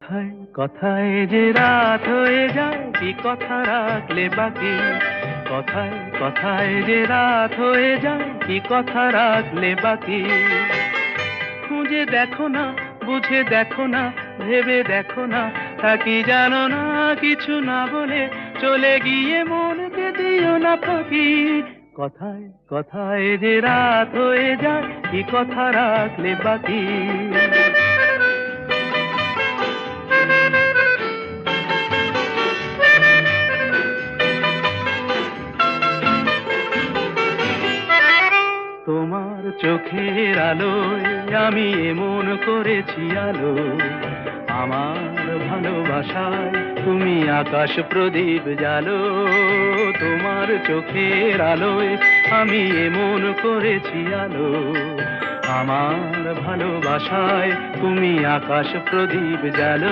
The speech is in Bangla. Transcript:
কথায় কথায় যে রাত হয়ে যায়, কি কথা রাখলে বাকি? কথায় কথায় যে রাত হয়ে যায়, কি কথা রাখলে বাকি? খুঁজে দেখো না, বুঝে দেখো না, ভেবে দেখো না, থাকি জানো না, কিছু না বলে চলে গিয়ে মনকে দিও না ফাঁকি। কথায় কথায় যে রাত হয়ে যায়, কি কথা রাখলে বাকি? তোমার চোখের আলোয় আমি এমন করেছি আলো, আমার ভালোবাসায় তুমি আকাশ প্রদীপ জালো। তোমার চোখের আলোয় আমি এমন করেছি আলো, আমার ভালোবাসায় তুমি আকাশ প্রদীপ জালো।